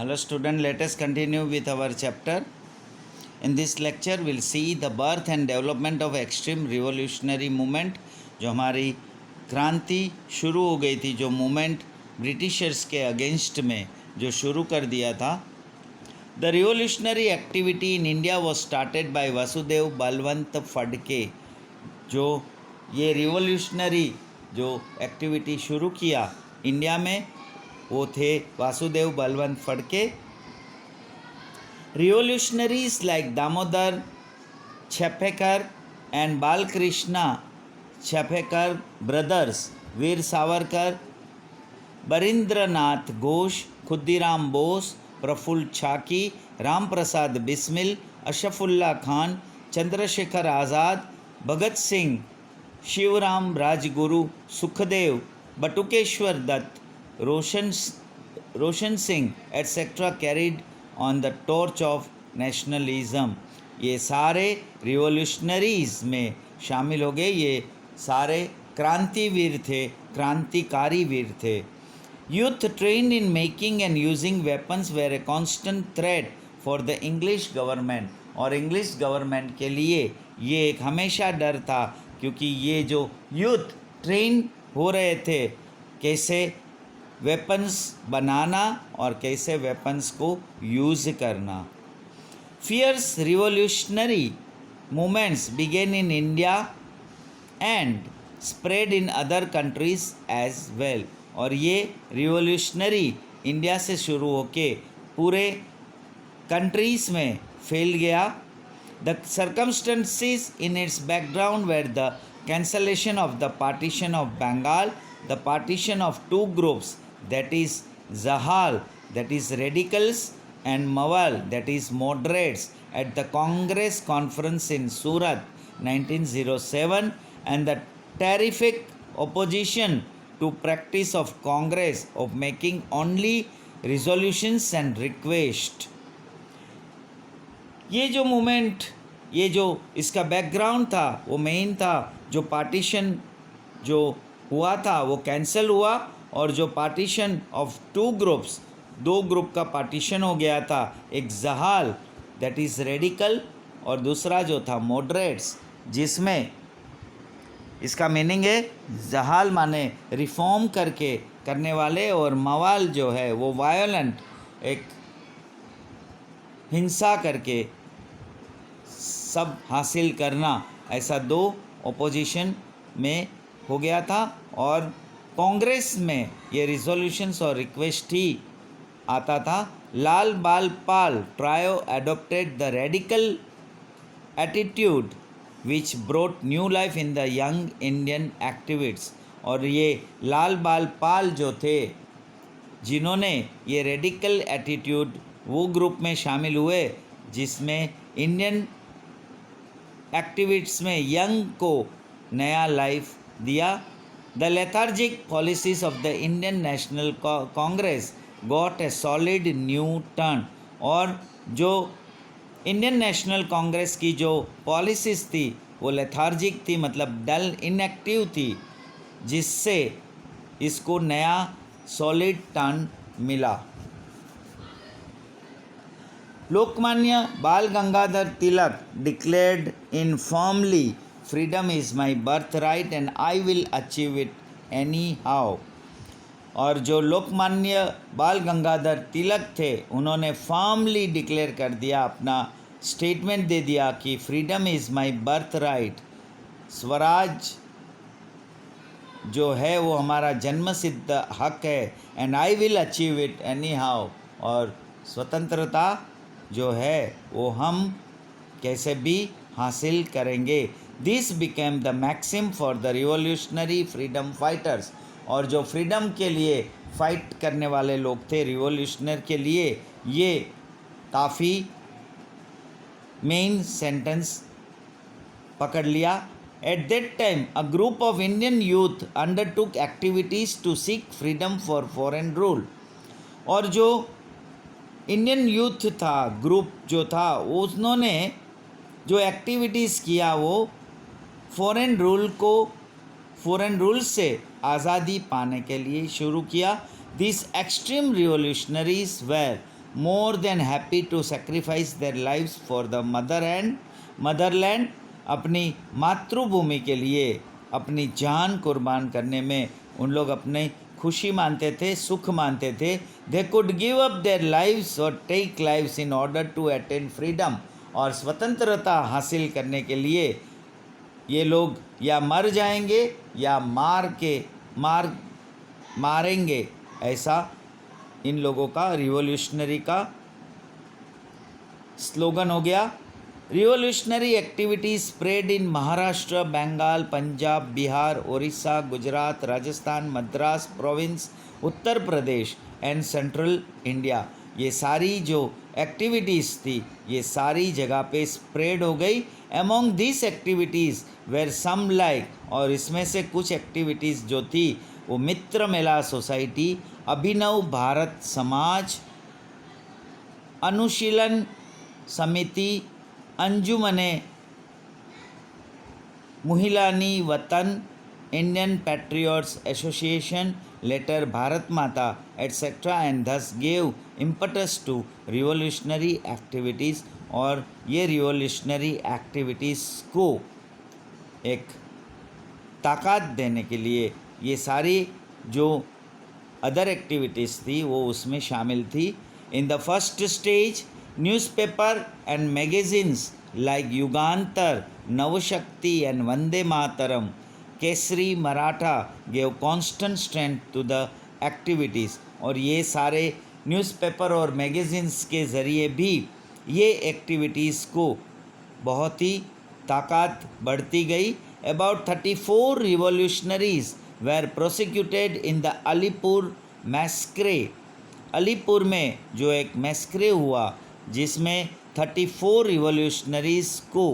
Hello student, let us continue with our chapter. In this lecture we'll see the birth and development of extreme revolutionary movement. जो हमारी क्रांति शुरू हो गई थी, जो मूवमेंट ब्रिटिशर्स के अगेंस्ट में जो शुरू कर दिया था. The revolutionary activity in India was started by Vasudev Balwant Phadke. जो ये रिवोल्यूशनरी जो एक्टिविटी शुरू किया इंडिया में वो थे Vasudev Balwant Phadke. Revolutionaries like Damodar Chapekar and Balkrishna Chapekar brothers, Veer Savarkar, Barindranath Ghosh, Khudiram Bose, Prafulla Chaki, Ram Prasad Bismil, Ashfaqulla Khan, Chandrashekhar Azad, Bhagat Singh, Shivram Rajguru, Sukhdev, Batukeshwar Dutt, Roshan Singh etcetera carried on the torch of nationalism. ये सारे रिवोल्यूशनरीज में शामिल हो गए. ये सारे क्रांतिवीर थे, क्रांतिकारी वीर थे. Youth trained in making and using weapons were a constant threat for the English government. और इंग्लिश गवर्नमेंट के लिए ये एक हमेशा डर था, क्योंकि ये जो यूथ ट्रेन हो रहे थे कैसे वेपन्स बनाना और कैसे वेपन्स को यूज़ करना. Fierce revolutionary movements began in India and spread in other countries as well. और ये रिवोल्यूशनरी इंडिया से शुरू होके पूरे कंट्रीज़ में फैल गया. The circumstances in its background were the cancellation of the partition of Bengal, the partition of two groups, that is Zahal, that is radicals, and Mawal, that is moderates, at the Congress conference in Surat 1907, and the terrific opposition to practice of Congress of making only resolutions and requests. ये जो movement, ये जो इसका background था वो main था, जो partition जो हुआ था वो कैंसिल हुआ, और जो पार्टीशन ऑफ टू ग्रुप्स, दो ग्रुप का पार्टीशन हो गया था. एक जहाल दैट इज़ रेडिकल और दूसरा जो था मॉडरेट्स, जिसमें इसका मीनिंग है जहाल माने रिफॉर्म करने वाले, और मवाल जो है वो वायलेंट, एक हिंसा करके सब हासिल करना. ऐसा दो ओपोजिशन में हो गया था. और कांग्रेस में ये रिजोल्यूशंस और रिक्वेस्ट ही आता था. Lal Bal Pal trio adopted the radical attitude which brought new life in the young Indian activists. और ये लाल बाल पाल जो थे, जिन्होंने ये रेडिकल एटीट्यूड वो ग्रुप में शामिल हुए जिसमें इंडियन एक्टिविस्ट्स में यंग को नया लाइफ दिया. The lethargic policies of the Indian national Congress got a solid new turn. और जो इंडियन नेशनल कांग्रेस की जो पॉलिसीज थी वो लेथार्जिक थी, मतलब डल इनएक्टिव थी, जिससे इसको नया सॉलिड टर्न मिला. लोकमान्य बाल Gangadhar Tilak declared in firmly, freedom is my birthright and I will achieve it anyhow. और जो लोकमान्य बाल गंगाधर तिलक थे उन्होंने फर्मली डिक्लेयर कर दिया, अपना स्टेटमेंट दे दिया कि freedom is my birth right, Swaraj जो है वो हमारा जन्मसिद्ध हक है, and I will achieve it any how, और स्वतंत्रता जो है वो हम कैसे भी हासिल करेंगे. This became the maxim for the revolutionary freedom fighters. और जो फ्रीडम के लिए फाइट करने वाले लोग थे रिवोल्यूशनर के लिए, ये काफ़ी मेन सेंटेंस पकड़ लिया. At that time a group of Indian youth undertook activities to seek freedom for foreign rule. और जो इंडियन यूथ था, ग्रुप जो था, उन्होंने जो एक्टिविटीज़ किया वो फॉरेन रूल से आज़ादी पाने के लिए शुरू किया. These extreme revolutionaries were more than happy to sacrifice their lives for the motherland. अपनी मातृभूमि के लिए अपनी जान कुर्बान करने में उन लोग अपने खुशी मानते थे, सुख मानते थे. They could give up their lives or take lives in order to attain freedom. और स्वतंत्रता हासिल करने के लिए ये लोग या मर जाएंगे या मारेंगे. ऐसा इन लोगों का रिवॉल्यूशनरी का स्लोगन हो गया. Revolutionary activities spread in Maharashtra, Bengal, Punjab, Bihar, Odisha, Gujarat, Rajasthan, Madras province, Uttar Pradesh and central India. ये सारी जो एक्टिविटीज़ थी ये सारी जगह पे स्प्रेड हो गई. Among this activities were some like, और इसमें से कुछ एक्टिविटीज़ जो थी वो मित्र मेला सोसाइटी, अभिनव भारत समाज, अनुशीलन समिति, Anjumane Muhibbane Watan, Indian patriots association, later Bharat Mata etcetera, and thus gave impetus to revolutionary activities. और ये रिवॉल्यूशनरी एक्टिविटीज़ को एक ताकत देने के लिए ये सारी जो अदर एक्टिविटीज़ थी वो उसमें शामिल थी. In the first stage newspaper and magazines like Yugantar, Navshakti and Vande Mataram, Kesari, Maratha gave constant strength to the activities. और ये सारे न्यूज़पेपर और मैगजीन्स के ज़रिए भी ये एक्टिविटीज़ को बहुत ही ताकत बढ़ती गई. About 34 revolutionaries were prosecuted in the Alipur massacre. Alipur में जो एक मैस्क्रे हुआ जिसमें 34 रिवॉल्यूशनरीज को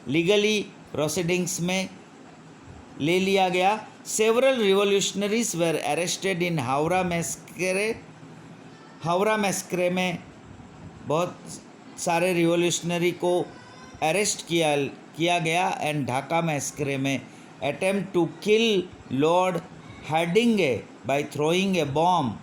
लीगली प्रोसीडिंग्स में ले लिया गया. Several revolutionaries were arrested in Howrah massacre. Howrah massacre में बहुत सारे रिवॉल्यूशनरी को अरेस्ट किया गया. एंड ढाका मैस्क्रे में attempt to kill Lord Hardinge by throwing a bomb.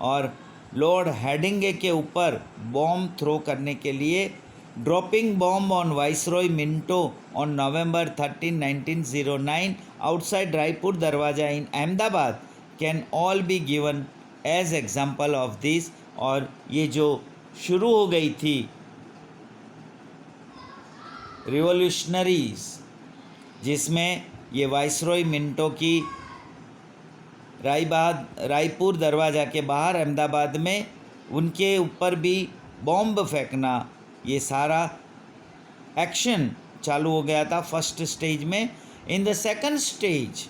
और लॉर्ड हेडिंगे के ऊपर बॉम्ब थ्रो करने के लिए dropping bomb on viceroy Minto on November 13, 1909 outside Raipur Darwaja in Ahmedabad can all be given as example of this. और ये जो शुरू हो गई थी रिवॉल्यूशनरीज जिसमें ये वाइसरॉय मिंटो की रायपुर दरवाज़ा के बाहर अहमदाबाद में उनके ऊपर भी बॉम्ब फेंकना, ये सारा एक्शन चालू हो गया था फर्स्ट स्टेज में. इन द सेकंड स्टेज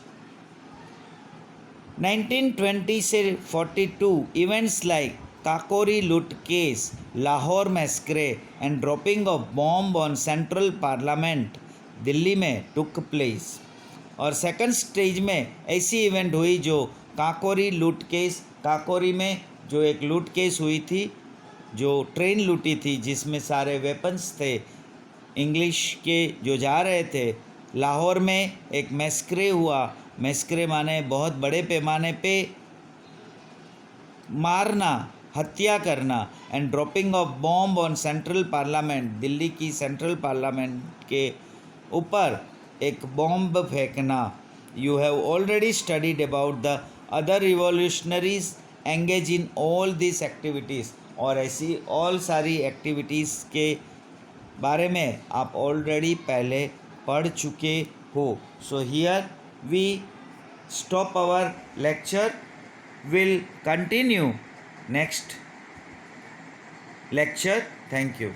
1920 से 42 events like Kakori loot case, Lahore massacre and dropping of bomb on central parliament Delhi में टुक प्लेस. और सेकंड स्टेज में ऐसी इवेंट हुई जो काकोरी लूट केस, काकोरी में जो एक लूट केस हुई थी, जो ट्रेन लूटी थी जिसमें सारे वेपन्स थे इंग्लिश के जो जा रहे थे. लाहौर में एक मैस्क्रे हुआ, मैस्क्रे माने बहुत बड़े पैमाने पे मारना, हत्या करना. And dropping of bomb on central parliament, Delhi की सेंट्रल पार्लियामेंट के ऊपर एक बॉम्ब फेंकना. You have already studied about the other revolutionaries engage in all this activities. और ऐसी ऑल सारी एक्टिविटीज़ के बारे में आप ऑलरेडी पहले पढ़ चुके हो. So here we stop our lecture. Will continue next lecture. Thank you.